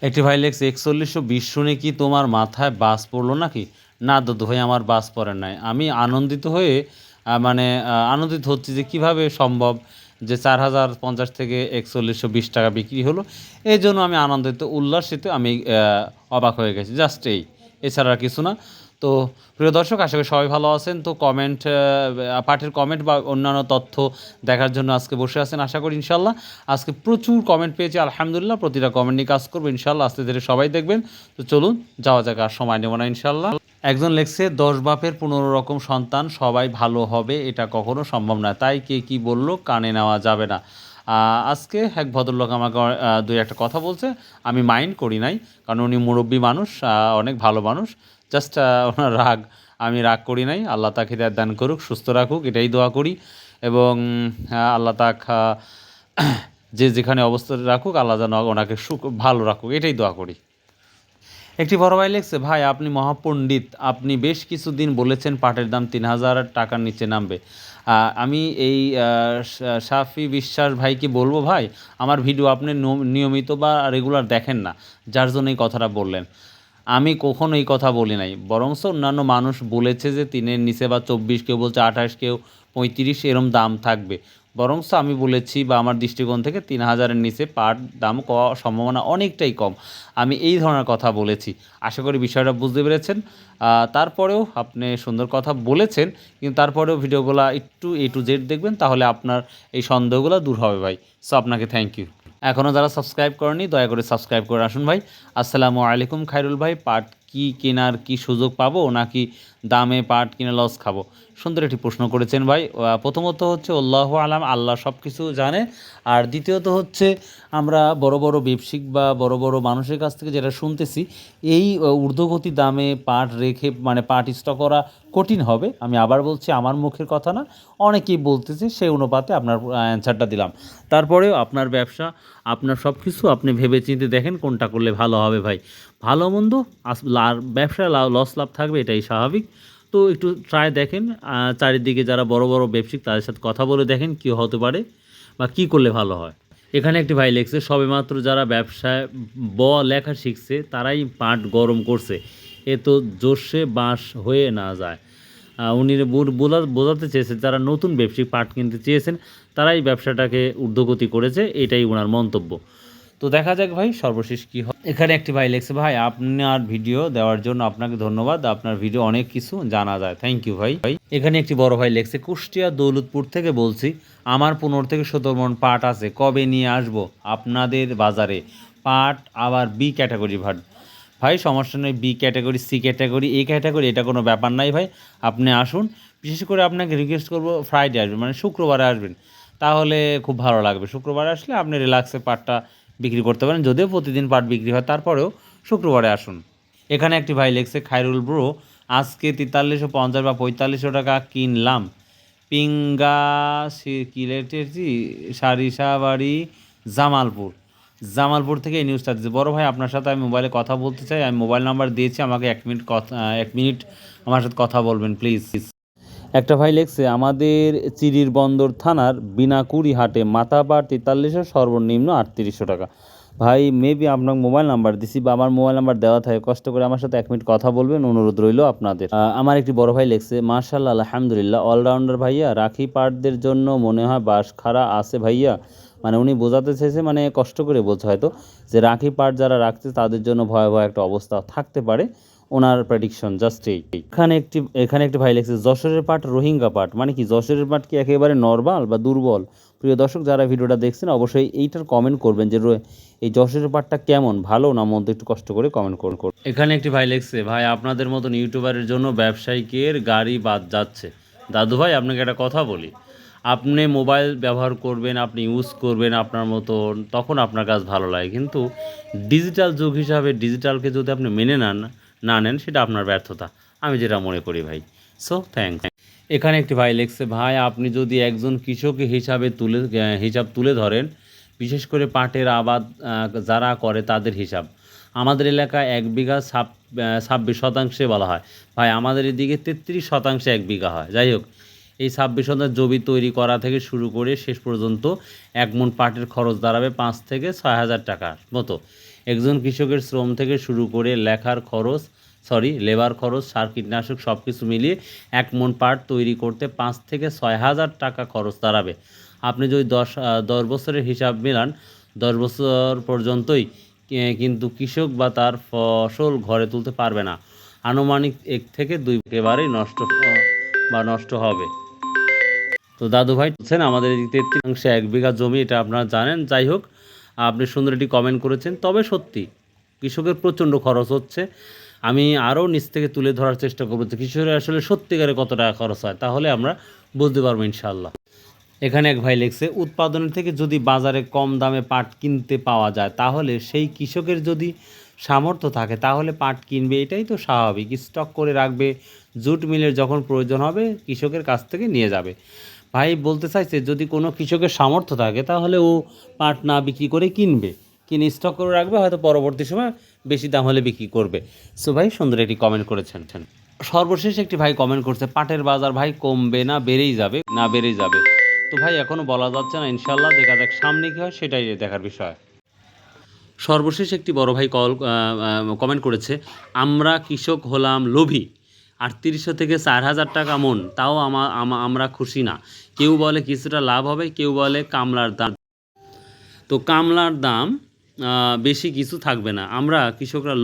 একটি ভাই লেখছে 4120 শুনে কি তোমার মাথায় বাস পড়লো নাকি? না দাদু ভাই, আমার বাস পড়ে নাই। আমি আনন্দিত হয়ে আনন্দিত হচ্ছি যে কিভাবে সম্ভব যে 4050 থেকে 4120 টাকা বিক্রি হলো। এই জন্য আমি আনন্দিত উল্লাসিত, আমি অবাক হয়ে গেছি, জাস্ট এই, এছাড়া আর কিছু না। তো প্রিয় দর্শক, আশা করি সবাই ভালো আছেন। তো পাঠের কমেন্ট বা অন্যান্য তথ্য দেখার জন্য আজকে বসে আছেন, আশা করি ইনশাল্লাহ। আজকে প্রচুর কমেন্ট পেয়েছি, আলহামদুলিল্লাহ। প্রতিটা কমেন্ট নিয়ে কাজ করবো ইনশাল্লাহ, আস্তে ধীরে সবাই দেখবেন। তো চলুন যাওয়া যাক, আর সময় নেব না ইনশাল্লাহ। একজন লেখছে 10 বাপের 15 রকম সন্তান, সবাই ভালো হবে এটা কখনো সম্ভব না, তাই কে কি বললো কানে নেওয়া যাবে না। আজকে এক ভদ্রলোক আমাকে দুই একটা কথা বলছে, আমি মাইন্ড করি নাই, কারণ উনি মুরব্বী মানুষ, অনেক ভালো মানুষ। জাস্ট ওনার রাগ, আমি রাগ করি নাই। আল্লাহ তাকে হিদায়াত দান করুক, সুস্থ রাখুক, এটাই দোয়া করি। এবং আল্লাহ তাক যে যেখানে অবস্থা রাখুক, আল্লাহ যেন ওনাকে ভালো রাখুক, এটাই দোয়া করি। একটি বড় ভাই লিখছে, ভাই আপনি মহাপণ্ডিত, আপনি বেশ কিছুদিন বলেছেন পাটের দাম 3000 টাকার নিচে নামবে। আমি এই সাফি বিশ্বাস ভাইকে বলবো, ভাই আমার ভিডিও আপনি নিয়মিত বা রেগুলার দেখেন না, যার জন্য এই কথাটা বললেন। আমি কখনো এই কথা বলি নাই, বরঞ্চ অন্যান্য মানুষ বলেছে যে 3-এর নিচে বা 24, কেউ বলছে 28, কেউ 35 এরম দাম থাকবে। বরঞ্চ আমি বলেছি বা আমার দৃষ্টিকোণ থেকে 3000-এর নিচে পাট দাম সম্ভাবনা অনেকটাই কম। আমি এই ধরনের কথা বলেছি, আশা করি বিষয়টা বুঝতে পেরেছেন। তারপরেও আপনি সুন্দর কথা বলেছেন, কিন্তু তারপরেও ভিডিওগুলো একটু A to Z দেখবেন, তাহলে আপনার এই সন্দেহগুলো দূর হবে ভাই। সো আপনাকে থ্যাংক ইউ। এখনও যারা সাবস্ক্রাইব করেনি, দয়া করে সাবস্ক্রাইব করে আসুন ভাই। আসসালামু আলাইকুম খায়রুল ভাই, পাট কি কেনার কি সুযোগ পাবো, নাকি দামে পাট কিনে লস খাবো? সুন্দর একটি প্রশ্ন করেছেন ভাই। প্রথমত হচ্ছে আল্লাহু আলাম, আল্লাহ সব কিছু জানে। আর দ্বিতীয়ত হচ্ছে, আমরা বড় বড় ব্যবসায়িক বা বড় বড় মানুষের কাছ থেকে যেটা শুনতেছি, এই ঊর্ধ্বগতি দামে পাট রেখে মানে পাট স্টক করা কঠিন হবে। আমি আবার বলছি, আমার মুখের কথা না, অনেকেই বলতেছে, সেই অনুপাতে আপনার অ্যান্সারটা দিলাম। তারপরেও আপনার ব্যবসা, আপনার সব কিছু আপনি ভেবেচিন্তে দেখেন কোনটা করলে ভালো হবে ভাই। ভালো মন্দ ব্যবসায় লস লাভ থাকবে, এটাই স্বাভাবিক। তো একটু ট্রাই দেখেন, চারিদিকে যারা বড় বড় ব্যবসায়িক, তাদের সাথে কথা বলে দেখেন কী হতে পারে বা কী করলে ভালো হয়। এখানে একটি ভাই লিখছে, সবেমাত্র যারা ব্যবসায় লেখা শিখছে তারাই পাট গরম করছে, এ তো জোশে বাঁশ হয়ে না যায়। উনি বোঝাতে চেয়েছে যারা নতুন ব্যবসায়িক পাট কিনতে চেয়েছেন, তারাই ব্যবসাটাকে ঊর্ধ্বগতি করেছে, এটাই ওনার মন্তব্য। তো দেখা যাক ভাই সর্বশেষ কী হয়। এখানে একটি ভাই লিখছে, ভাই আপনার ভিডিও দেওয়ার জন্য আপনাকে ধন্যবাদ, আপনার ভিডিও অনেক কিছু জানা যায়, থ্যাংক ইউ ভাই। এখানে একটি বড় ভাই লিখছে, কুষ্টিয়া দৌলতপুর থেকে বলছি, আমার 15 থেকে 17 মণ পাট আছে, কবে নিয়ে আসবো আপনাদের বাজারে? পাট আবার বি ক্যাটাগরি ভাট? ভাই সমস্যা নেই, B category, C category, A category, এটা কোনো ব্যাপার নাই ভাই। আপনি আসুন, বিশেষ করে আপনাকে রিকোয়েস্ট করবো ফ্রাইডে আসবেন, মানে শুক্রবারে আসবেন, তাহলে খুব ভালো লাগবে। শুক্রবারে আসলে আপনি রিল্যাক্সে পাটটা বিক্রি করতে পারেন, যদিও প্রতিদিন পাট বিক্রি হয়, তারপরেও শুক্রবারে আসুন। এখানে একটি ভাই লিখছে, খায়রুল ব্রো, আজকে 4350 বা 4500 টাকা কিনলাম পিঙ্গা কিলেটেছি সারিসাবাড়ি, জামালপুর। জামালপুর থেকে এই নিউজটা দিচ্ছে। বড় ভাই, আপনার সাথে আমি মোবাইলে কথা বলতে চাই, আমি মোবাইল নাম্বার দিয়েছি, আমাকে 1 মিনিট আমার সাথে কথা বলবেন প্লিজ। একটা ভাই লিখছে, আমাদের চিরির বন্দর থানার বিনাকুড়ি হাটে মাথা পাট 4300, সর্বনিম্ন 3800 টাকা। ভাই মেবি আপনার মোবাইল নাম্বার দিছি বা আমার মোবাইল নাম্বার দেওয়া থাকে, কষ্ট করে আমার সাথে 1 মিনিট কথা বলবেন, অনুরোধ রইল আপনাদের। আমার একটি বড় ভাই লিখছে, মাশাআল্লাহ আলহামদুলিল্লাহ, অলরাউন্ডার ভাইয়া, রাখি পাটদের জন্য মনে হয় বাস খাড়া আছে ভাইয়া। মানে উনি বোঝাতে চেয়েছে, মানে কষ্ট করে বলছে হয়তো, যে রাখি পাট যারা রাখছে তাদের জন্য ভয়াবহ একটা অবস্থা থাকতে পারে, ওনার প্রেডিকশন জাস্ট এই। এখানে একটি ভাই লিখছে, যশোরের পাট রোহিঙ্গা পাট, মানে কি যশোরের পাট কি একেবারে নরমাল বা দুর্বল? প্রিয় দর্শক, যারা ভিডিওটা দেখছেন অবশ্যই এইটার কমেন্ট করবেন যে এই যশোরের পাটটা কেমন, ভালো না মন্দ, একটু কষ্ট করে কমেন্ট করুন। এখানে একটি ভাই লিখছে, ভাই আপনাদের মতন ইউটিউবারের জন্য ব্যবসায়িকের গাড়ি বাদ যাচ্ছে। দাদু ভাই, আপনাকে একটা কথা বলি, আপনি মোবাইল ব্যবহার করবেন, আপনি ইউজ করবেন আপনার মতন, তখন আপনার কাজ ভালো লাগে, কিন্তু ডিজিটাল যুগ হিসাবে ডিজিটালকে যদি আপনি মেনে না নেন, সেটা আপনার ব্যর্থতা, আমি যেটা মনে করি ভাই। So thanks. এখানে একটি ভাই লিখছে, ভাই আপনি যদি একজন কৃষক হিসাব তুলে ধরেন, বিশেষ করে পাটের আবাদ যারা করে তাদের হিসাব, আমাদের এলাকায় 1 বিঘা 26% বলা হয় ভাই, আমাদের এদিকে 33% 1 বিঘা হয়। যাই হোক, এই 26% জমি তৈরি করা থেকে শুরু করে শেষ পর্যন্ত 1 মণ পাটের খরচ দাঁড়াবে 5 থেকে 6 হাজার টাকার মতো। একজন কৃষকের শ্রম থেকে শুরু করে লেবার খরচ, সার, কীটনাশক সব কিছু মিলিয়ে 1 মণ পাট তৈরি করতে 5 থেকে 6,000 টাকা খরচ দাঁড়াবে। আপনি যদি 10 বছরের হিসাব মেলান, 10 বছর পর্যন্তই কিন্তু কৃষক বা তার ফসল ঘরে তুলতে পারবে না। আনুমানিক 1 থেকে 2 একেবারেই নষ্ট হবে। তো দাদু ভাই বলছেন আমাদের এই 33 1 বিঘা জমি, এটা আপনারা জানেন। যাই হোক, আপনি সুন্দর একটি কমেন্ট করেছেন। তবে সত্যি কৃষকের প্রচণ্ড খরচ হচ্ছে। আমি আরও নিচ থেকে তুলে ধরার চেষ্টা করবো যে কৃষকের আসলে সত্যিকারে কত টাকা খরচ হয়, তাহলে আমরা বুঝতে পারবো ইনশাল্লাহ। এখানে এক ভাই লিখছে, উৎপাদনের থেকে যদি বাজারে কম দামে পাট কিনতে পাওয়া যায়, তাহলে সেই কৃষকের যদি সামর্থ্য থাকে তাহলে পাট কিনবে, এটাই তো স্বাভাবিক। স্টক করে রাখবে, জুট মিলের যখন প্রয়োজন হবে কৃষকের কাছ থেকে নিয়ে যাবে। ভাই বলতে চাইছে যদি কোনো কৃষকের সামর্থ্য থাকে তাহলে ও পাট না বিক্রি করে কিনে স্টক করে রাখবে, হয়তো পরবর্তী সময় বেশি দাম হলে বিক্রি করবে। সো ভাই সুন্দর একটি কমেন্ট করেছেন। সর্বশেষ একটি ভাই কমেন্ট করছে, পাটের বাজার ভাই কমবে না বেড়েই যাবে? তো ভাই এখনও বলা যাচ্ছে না, ইনশাল্লাহ দেখা যাক সামনে কী হয়, সেটাই দেখার বিষয়। সর্বশেষ একটি বড় ভাই কমেন্ট করেছে, আমরা কৃষক হলাম লোভী, 3800 থেকে 4,000 টাকা মন, তাও আমরা খুশি না। কেউ বলে কিছুটা লাভ হবে, কেউ বলে কামলার দাম, তো কামলার দাম বেশি কিছু থাকবে না। আমরা কৃষকরা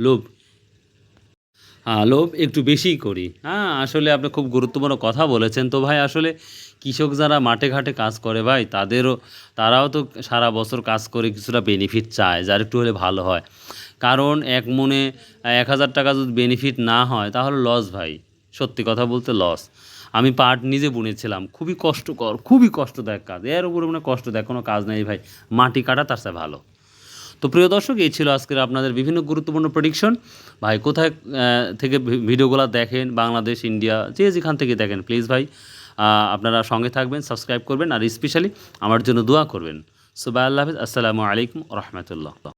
লোভ একটু বেশিই করি। আসলে আপনি খুব গুরুত্বপূর্ণ কথা বলেছেন। তো ভাই আসলে কৃষক যারা মাঠে ঘাটে কাজ করে ভাই, তারাও তো সারা বছর কাজ করে কিছুটা বেনিফিট চায়, যার একটু হলে ভালো হয়। কারণ 1 মণে 1,000 টাকা যদি বেনিফিট না হয় তাহলে লস ভাই, সত্যি কথা বলতে লস। আমি পাট নিজে বুনেছিলাম, খুবই কষ্টদায়ক কাজ। এর উপরে কষ্টদায়ক কোনো কাজ নেই ভাই, মাটি কাটা তার চেয়ে ভালো। তো প্রিয় দর্শক, এই ছিল আজকের আপনাদের বিভিন্ন গুরুত্বপূর্ণ প্রেডিকশন। ভাই কোথায় থেকে ভিডিওগুলো দেখেন, বাংলাদেশ, ইন্ডিয়া, যেখান থেকে দেখেন, প্লিজ ভাই আপনারা সঙ্গে থাকবেন, সাবস্ক্রাইব করবেন, আর স্পেশালি আমার জন্য দোয়া করবেন। সো বাই, আল্লাহ হাফিজ, আসসালামু আলাইকুম রহমতুল্লাহ।